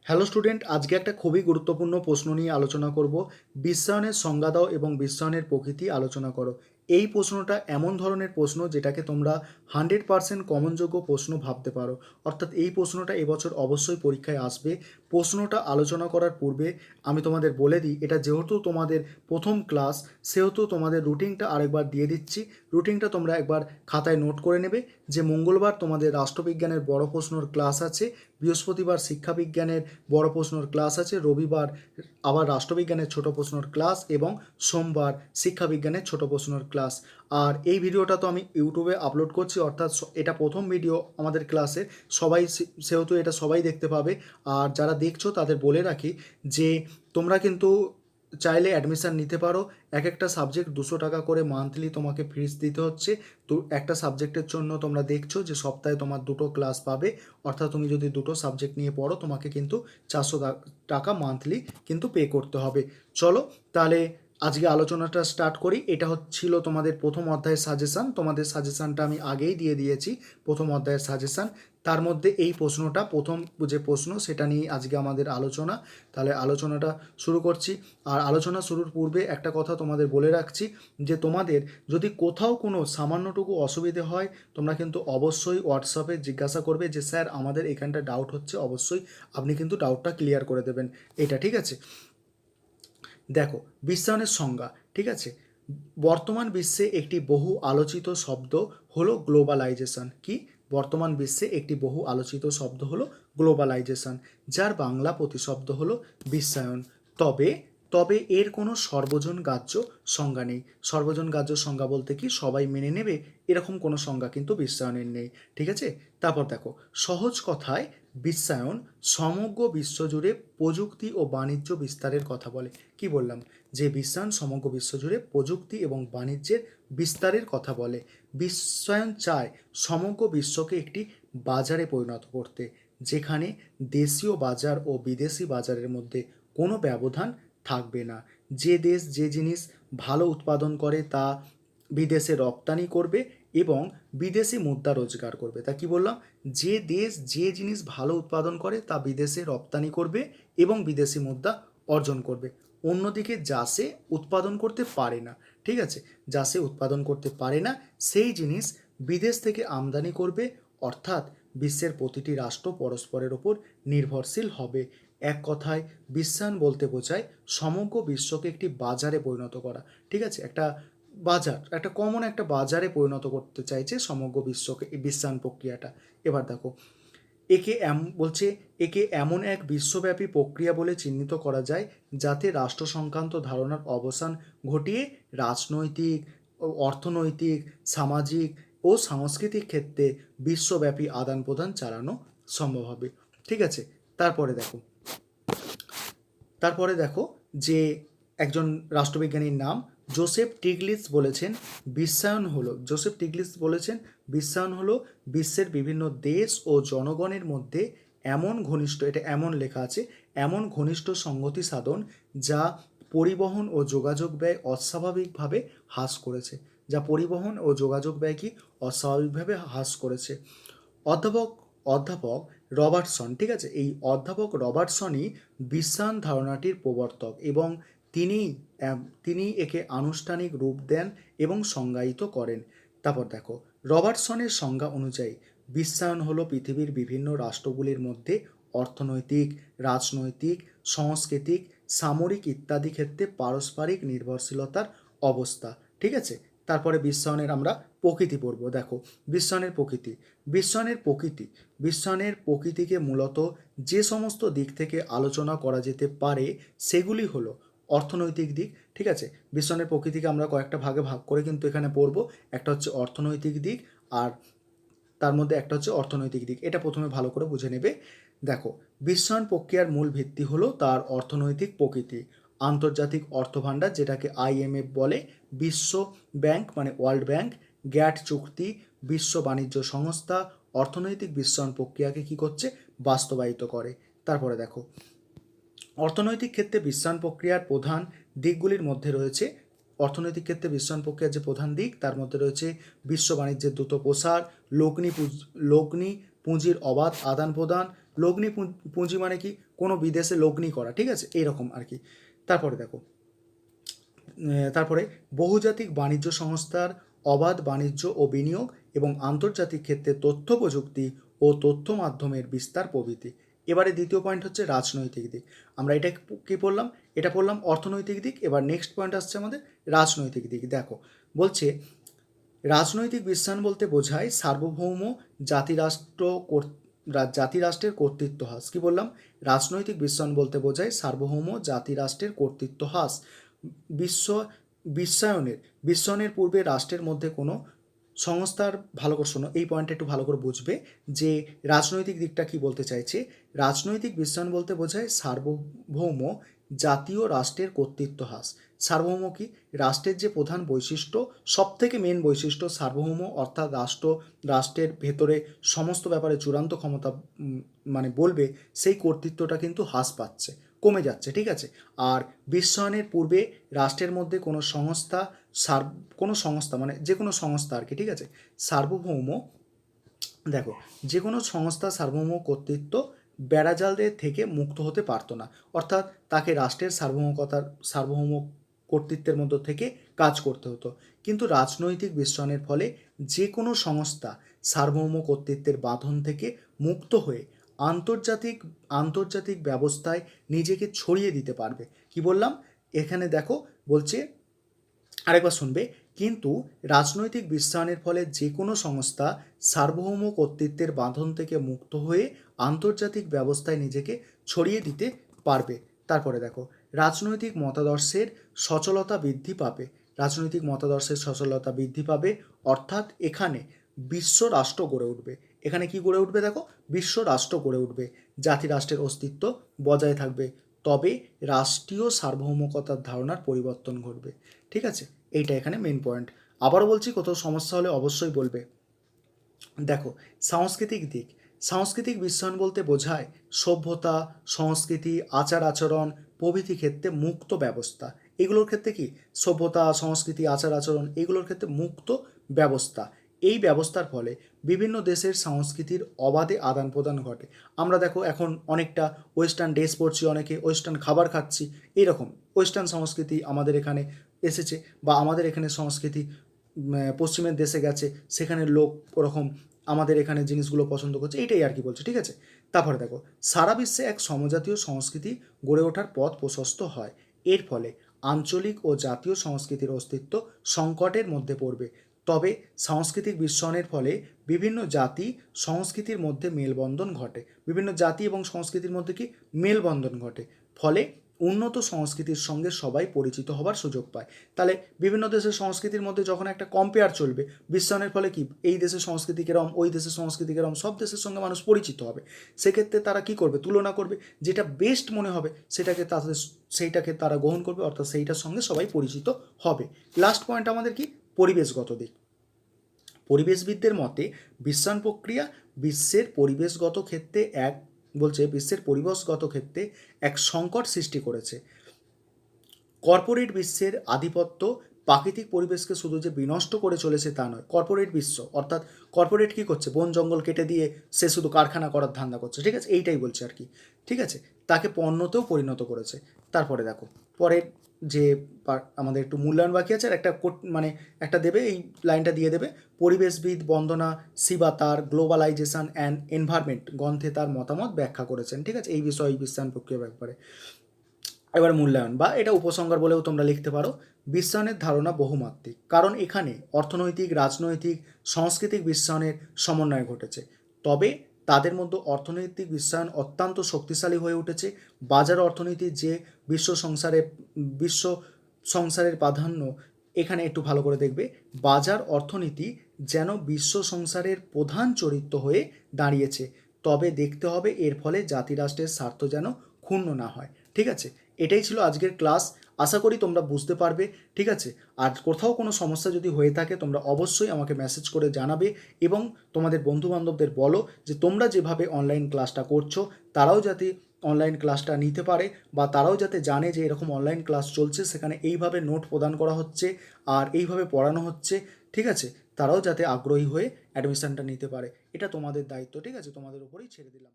Hello student, আজকে একটা খুবই গুরুত্বপূর্ণ প্রশ্ন নিয়ে আলোচনা করব। বিশ্বায়নের সংজ্ঞা দাও এবং বিশ্বায়নের প্রকৃতি আলোচনা করো। এই প্রশ্নটা এমন ধরনের প্রশ্ন যেটাকে তোমরা 100% কমনযোগ্য প্রশ্ন ভাবতে পারো। অর্থাৎ এই প্রশ্নটা এবছর অবশ্যই পরীক্ষায় আসবে। প্রশ্নটা আলোচনা করার পূর্বে আমি তোমাদের বলে দিই, এটা যেহেতু তোমাদের প্রথম ক্লাস, সেহেতু তোমাদের রুটিনটা আরেকবার দিয়ে দিচ্ছি। রুটিনটা তোমরা একবার খাতায় নোট করে নেবে যে মঙ্গলবার তোমাদের রাষ্ট্রবিজ্ঞানের বড় প্রশ্নর ক্লাস আছে, বৃহস্পতিবার শিক্ষাবিজ্ঞানের বড় প্রশ্নর ক্লাস আছে, রবিবার আবার রাষ্ট্রবিজ্ঞানের ছোট প্রশ্নর ক্লাস এবং সোমবার শিক্ষাবিজ্ঞানের ছোট প্রশ্নর ক্লাস। আর এই ভিডিওটা তো আমি ইউটিউবে আপলোড করছি, অর্থাৎ এটা প্রথম ভিডিও আমাদের ক্লাসে, সবাই সেহেতু এটা সবাই দেখতে পাবে। আর যারা দেখছো তাদের বলে রাখি যে তোমরা কিন্তু চাইলে অ্যাডমিশান নিতে পারো। এক একটা সাবজেক্ট 200 টাকা করে মান্থলি তোমাকে ফিস দিতে হচ্ছে। তো একটা সাবজেক্টের জন্য তোমরা দেখছো যে সপ্তাহে তোমার দুটো ক্লাস পাবে, অর্থাৎ তুমি যদি দুটো সাবজেক্ট নিয়ে পড়ো তোমাকে কিন্তু 400 টাকা মান্থলি কিন্তু পে করতে হবে। চলো তাহলে আজকে আলোচনাটা স্টার্ট করি। এটা হচ্ছিল তোমাদের প্রথম অধ্যায়ের সাজেশান। তোমাদের সাজেশানটা আমি আগেই দিয়ে দিয়েছি, প্রথম অধ্যায়ের সাজেশান। তার মধ্যে এই প্রশ্নটা, প্রথম যে প্রশ্ন সেটা নিয়ে আজকে আমাদের আলোচনা। তাহলে আলোচনাটা শুরু করছি। আর আলোচনা শুরুর পূর্বে একটা কথা তোমাদের বলে রাখছি যে তোমাদের যদি কোথাও কোনো সামান্যটুকু অসুবিধে হয় তোমরা কিন্তু অবশ্যই হোয়াটসঅ্যাপে জিজ্ঞাসা করবে যে স্যার আমাদের এখানটা ডাউট হচ্ছে। অবশ্যই আপনি কিন্তু ডাউটটা ক্লিয়ার করে দেবেন, এটা ঠিক আছে। দেখো, বিশ্বায়নের সংজ্ঞা, ঠিক আছে। বর্তমান বিশ্বে একটি বহু আলোচিত শব্দ হলো গ্লোবালাইজেশন। কি? বর্তমান বিশ্বে একটি বহু আলোচিত শব্দ হলো গ্লোবালাইজেশন, যার বাংলা প্রতিশব্দ হলো বিশ্বায়ন। তবে তবে এর কোনো সর্বজন গ্রাহ্য সংজ্ঞা নেই। সর্বজন গ্রাহ্য সংজ্ঞা বলতে কি সবাই মেনে নেবে এরকম কোনো সংজ্ঞা কিন্তু বিশ্বায়নের নেই, ঠিক আছে। তারপর দেখো, সহজ কথায় বিশ্বায়ন সমগ্র বিশ্বজুড়ে প্রযুক্তি ও বাণিজ্য বিস্তারের কথা বলে। কি বললাম? যে বিশ্বায়ন সমগ্র বিশ্বজুড়ে প্রযুক্তি এবং বাণিজ্যের বিস্তারের কথা বলে। বিশ্বায়ন চায় সমগ্র বিশ্বকে একটি বাজারে পরিণত করতে, যেখানে দেশীয় বাজার ও বিদেশি বাজারের মধ্যে কোনো ব্যবধান থাকবে না। যে দেশ যে জিনিস ভালো উৎপাদন করে তা বিদেশে রপ্তানি করবে এবং বিদেশি মুদ্রা রোজগার করবে। তা কি বললাম? যে দেশ যে জিনিস ভালো উৎপাদন করে তা বিদেশে রপ্তানি করবে এবং বিদেশি মুদ্রা অর্জন করবে। অন্যদিকে যা সে উৎপাদন করতে পারে না, ঠিক আছে, যা সে উৎপাদন করতে পারে না সেই জিনিস বিদেশ থেকে আমদানি করবে। অর্থাৎ বিশ্বের প্রতিটি রাষ্ট্র পরস্পরের ওপর নির্ভরশীল হবে। এক কথায় বিশ্বায়ন বলতে বোঝায় সমগ্র বিশ্বকে একটি বাজারে পরিণত করা, ঠিক আছে। একটা বাজার, একটা কমন একটা বাজারে পরিণত করতে চাইছে সমগ্র বিশ্বকে এই বিশ্বায়ন প্রক্রিয়াটা। এবার দেখো, বলছে একে এমন এক বিশ্বব্যাপী প্রক্রিয়া বলে চিহ্নিত করা যায় যাতে রাষ্ট্র সংক্রান্ত ধারণার অবসান ঘটিয়ে রাজনৈতিক, অর্থনৈতিক, সামাজিক ও সাংস্কৃতিক ক্ষেত্রে বিশ্বব্যাপী আদান প্রদান চালানো সম্ভব হবে, ঠিক আছে। তারপরে দেখো, যে একজন রাষ্ট্রবিজ্ঞানীর নাম জোসেফ টিগলিস বলেছেন বিশ্বায়ন হলো বিশ্বের বিভিন্ন দেশ ও জনগণের মধ্যে এমন ঘনিষ্ঠ, এটা এমন লেখা আছে, এমন ঘনিষ্ঠ সংগতি সাধন যা পরিবহন ও যোগাযোগ ব্যয় অস্বাভাবিকভাবে হ্রাস করেছে। যা পরিবহন ও যোগাযোগ ব্যয় কি অস্বাভাবিকভাবে হ্রাস করেছে। অধ্যাপক অধ্যাপক রবার্টসন, ঠিক আছে, এই অধ্যাপক রবার্টসনই বিশ্বায়ন ধারণাটির প্রবর্তক এবং তিনি একে আনুষ্ঠানিক রূপ দেন এবং সংজ্ঞায়িত করেন। তারপর দেখো, রবার্টসনের সংজ্ঞা অনুযায়ী বিশ্বায়ন হলো পৃথিবীর বিভিন্ন রাষ্ট্রগুলির মধ্যে অর্থনৈতিক, রাজনৈতিক, সাংস্কৃতিক, সামরিক ইত্যাদি ক্ষেত্রে পারস্পরিক নির্ভরশীলতার অবস্থা, ঠিক আছে। তারপরে বিশ্বায়নের আমরা প্রকৃতি পড়ব। দেখো, বিশ্বায়নের প্রকৃতিকে মূলত যে সমস্ত দিক থেকে আলোচনা করা যেতে পারে সেগুলি হলো অর্থনৈতিক দিক, ঠিক আছে। বিশ্বায়নের প্রকৃতিকে আমরা কয়েকটা ভাগে ভাগ করে কিন্তু এখানে পড়ব। একটা হচ্ছে অর্থনৈতিক দিক, আর তার মধ্যে একটা হচ্ছে অর্থনৈতিক দিক। এটা প্রথমে ভালো করে বুঝে নেবে। দেখো, বিশ্বায়ন প্রক্রিয়ার মূল ভিত্তি হলো তার অর্থনৈতিক প্রকৃতি। আন্তর্জাতিক অর্থভাণ্ডার, যেটাকে IMF বলে, বিশ্ব ব্যাংক মানে ওয়ার্ল্ড ব্যাংক, গ্যাট চুক্তি, বিশ্ব বাণিজ্য সংস্থা অর্থনৈতিক বিশ্বায়ন প্রক্রিয়াকে কী করছে? বাস্তবায়িত করে। তারপরে দেখো, অর্থনৈতিক ক্ষেত্রে বিশ্বায়ন প্রক্রিয়ার প্রধান দিকগুলির মধ্যে রয়েছে, অর্থনৈতিক ক্ষেত্রে বিশ্বায়ন প্রক্রিয়ার যে প্রধান দিক তার মধ্যে রয়েছে বিশ্ব বাণিজ্যের দ্রুত প্রসার, লগ্নি পুঁজির অবাধ আদান প্রদান, লগ্নি পুঁজি মানে কি, কোনো বিদেশে লগ্নি করা, ঠিক আছে, এইরকম আর কি। তারপরে দেখো, তারপরে বহুজাতিক বাণিজ্য সংস্থার অবাধ বাণিজ্য ও বিনিয়োগ এবং আন্তর্জাতিক ক্ষেত্রে তথ্য প্রযুক্তি ও তথ্য মাধ্যমের বিস্তার প্রভৃতি। এবারে দ্বিতীয় পয়েন্ট হচ্ছে রাজনৈতিক দিক। আমরা এটা কি পড়লাম? এটা পড়লাম অর্থনৈতিক দিক। এবার নেক্সট পয়েন্ট আসছে আমাদের রাজনৈতিক দিক। দেখো, বলছে রাজনৈতিক বিশ্বায়ন বলতে বোঝায় সার্বভৌম জাতিরাষ্ট্র জাতিরাষ্ট্রের কর্তৃত্ব হ্রাস। কি বললাম? রাজনৈতিক বিশ্বায়ন বলতে বোঝায় সার্বভৌম জাতিরাষ্ট্রের কর্তৃত্ব হ্রাস। বিশ্ব বিশ্বায়নের পূর্বে রাষ্ট্রের মধ্যে কোনো সংস্থার, ভালো করে শোনো, এই পয়েন্টটা একটু ভালো করে বুঝবে যে রাজনৈতিক দিকটা কি বলতে চাইছে। রাজনৈতিক বিশ্বায়ন বলতে বোঝায় সার্বভৌম জাতীয় রাষ্ট্রের কর্তৃত্ব হ্রাস। সার্বভৌম কি? রাষ্ট্রের যে প্রধান বৈশিষ্ট্য, সব থেকে মেন বৈশিষ্ট্য সার্বভৌম, অর্থাৎ রাষ্ট্রের ভেতরে সমস্ত ব্যাপারে চূড়ান্ত ক্ষমতা মানে বলবে, সেই কর্তৃত্বটা কিন্তু হ্রাস পাচ্ছে, কমে যাচ্ছে, ঠিক আছে। আর বিশ্বায়নের পূর্বে রাষ্ট্রের মধ্যে কোনো সংস্থা মানে যে কোনো সংস্থা আর কি, ঠিক আছে, সার্বভৌম, দেখো, যে কোনো সংস্থা সার্বভৌম কর্তৃত্ব বেড়াজালদের থেকে মুক্ত হতে পারতো না, অর্থাৎ তাকে রাষ্ট্রের সার্বভৌম কর্তৃত্বের মধ্য থেকে কাজ করতে হতো। কিন্তু রাজনৈতিক বিশ্বায়নের ফলে যে কোনো সংস্থা সার্বভৌম কর্তৃত্বের বাঁধন থেকে মুক্ত হয়ে আন্তর্জাতিক ব্যবস্থায় নিজেকে ছড়িয়ে দিতে পারবে। কি বললাম? এখানে দেখো বলছে, আরেকবার শুনবে, কিন্তু রাজনৈতিক বিশ্বায়নের ফলে যে কোনো সংস্থা সার্বভৌম কর্তৃত্বের বাঁধন থেকে মুক্ত হয়ে আন্তর্জাতিক ব্যবস্থায় নিজেকে ছড়িয়ে দিতে পারবে। তারপরে দেখো, রাজনৈতিক মতাদর্শের সচলতা বৃদ্ধি পাবে। রাজনৈতিক মতাদর্শের সচলতা বৃদ্ধি পাবে, অর্থাৎ এখানে বিশ্ব রাষ্ট্র গড়ে উঠবে। এখানে কি গড়ে উঠবে? দেখো, বিশ্ব রাষ্ট্র গড়ে উঠবে, জাতিরাষ্ট্রের অস্তিত্ব বজায় থাকবে, তবে রাষ্ট্রীয় সার্বভৌমকতার ধারণার পরিবর্তন ঘটবে। ঠিক আছে, এইটা এখানে মেন পয়েন্ট। আবারও বলছি, কোথাও সমস্যা হলে অবশ্যই বলবে। দেখো, সাংস্কৃতিক দিক। সাংস্কৃতিক বিশ্বায়ন বলতে বোঝায় সভ্যতা, সংস্কৃতি, আচার আচরণ প্রভৃতি ক্ষেত্রে মুক্ত ব্যবস্থা। এগুলোর ক্ষেত্রে কি? সভ্যতা, সংস্কৃতি, আচার আচরণ, এগুলোর ক্ষেত্রে মুক্ত ব্যবস্থা। এই ব্যবস্থার ফলে বিভিন্ন দেশের সংস্কৃতির অবাধে আদান প্রদান ঘটে। আমরা দেখো এখন অনেকটা ওয়েস্টার্ন ড্রেস পরছি, অনেকে ওয়েস্টার্ন খাবার খাচ্ছি, এইরকম ওয়েস্টার্ন সংস্কৃতি আমাদের এখানে এসেছে, বা আমাদের এখানে সংস্কৃতি পশ্চিমের দেশে গেছে, সেখানের লোক ওরকম আমাদের এখানে জিনিসগুলো পছন্দ করছে, এইটাই আর কি বলছে, ঠিক আছে। তারপরে দেখো, সারা বিশ্বে এক সমজাতীয় সংস্কৃতি গড়ে ওঠার পথ প্রশস্ত হয়। এর ফলে আঞ্চলিক ও জাতীয় সংস্কৃতির অস্তিত্ব সংকটের মধ্যে পড়বে। তবে সাংস্কৃতিক বিশ্বায়নের ফলে বিভিন্ন জাতি সংস্কৃতির মধ্যে মেলবন্ধন ঘটে। বিভিন্ন জাতি এবং সংস্কৃতির মধ্যে কি মেলবন্ধন ঘটে, ফলে উন্নত সংস্কৃতির সঙ্গে সবাই পরিচিত হবার সুযোগ পায়। তাহলে বিভিন্ন দেশের সংস্কৃতির মধ্যে যখন একটা কম্পেয়ার চলবে, বিশ্বায়নের ফলে কি এই দেশের সংস্কৃতি কেরম, ওই দেশের সংস্কৃতি কেরম, সব দেশের সঙ্গে মানুষ পরিচিত হবে। সেক্ষেত্রে তারা কি করবে? তুলনা করবে, যেটা বেস্ট মনে হবে সেইটাকে তারা গ্রহণ করবে, অর্থাৎ সেইটার সঙ্গে সবাই পরিচিত হবে। লাস্ট পয়েন্ট আমাদের কি? পরিবেশগত দিক। পরিবেশবিদদের মতে বিশ্বায়ন প্রক্রিয়া বিশ্বের পরিবেশগত ক্ষেত্রে এক সংকট সৃষ্টি করেছে। কর্পোরেট বিশ্বের আধিপত্য প্রাকৃতিক পরিবেশকে শুধু যে বিনষ্ট করে চলেছে তা নয়, কর্পোরেট বিশ্ব অর্থাৎ কর্পোরেট কী করছে? বন জঙ্গল কেটে দিয়ে সে শুধু কারখানা করার ধান্দা করছে, ঠিক আছে, এইটাই বলছে আর কি, ঠিক আছে, তাকে পণ্যতেও পরিণত করেছে। তারপরে দেখো, পরের যে আমাদের একটু মূল্যায়ন বাকি আছে, আর একটা দেবে, এই লাইনটা দিয়ে দেবে, পরিবেশবিদ বন্দনা শিবা তার গ্লোবালাইজেশন অ্যান্ড এনভায়রনমেন্ট গ্রন্থে তার মতামত ব্যাখ্যা করেছেন, ঠিক আছে, এই বিশ্বায়ন প্রক্রিয়ার ব্যাপারে। এবার মূল্যায়ন, বা এটা উপসংহার বলেও তোমরা লিখতে পারো। বিশ্বায়নের ধারণা বহুমাত্রিক, কারণ এখানে অর্থনৈতিক, রাজনৈতিক, সাংস্কৃতিক বিশ্বায়নের সমন্বয় ঘটেছে। তবে তাদের মধ্যে অর্থনৈতিক বিশ্বায়ন অত্যন্ত শক্তিশালী হয়ে উঠেছে। বাজার অর্থনীতি যে বিশ্ব সংসারের প্রাধান্য, এখানে একটু ভালো করে দেখবে, বাজার অর্থনীতি যেন বিশ্ব সংসারের প্রধান চরিত্র হয়ে দাঁড়িয়েছে। তবে দেখতে হবে এর ফলে জাতিরাষ্ট্রের স্বার্থ যেন ক্ষুণ্ণ না হয়। ঠিক আছে, এটাই ছিল আজকের ক্লাস। আশা করি তোমরা বুঝতে পারবে, ঠিক আছে। আর কোথাও কোনো সমস্যা যদি হয়ে থাকে তোমরা অবশ্যই আমাকে মেসেজ করে জানাবে, এবং তোমাদের বন্ধুবান্ধবদের বলো যে তোমরা যেভাবে অনলাইন ক্লাসটা করছো তারাও যাতে অনলাইন ক্লাসটা নিতে পারে, বা তারাও যাতে জানে যে এরকম অনলাইন ক্লাস চলছে, সেখানে এইভাবে নোট প্রদান করা হচ্ছে আর এইভাবে পড়ানো হচ্ছে, ঠিক আছে, তারাও যাতে আগ্রহী হয়ে অ্যাডমিশানটা নিতে পারে। এটা তোমাদের দায়িত্ব, ঠিক আছে, তোমাদের উপরেই ছেড়ে দিলাম।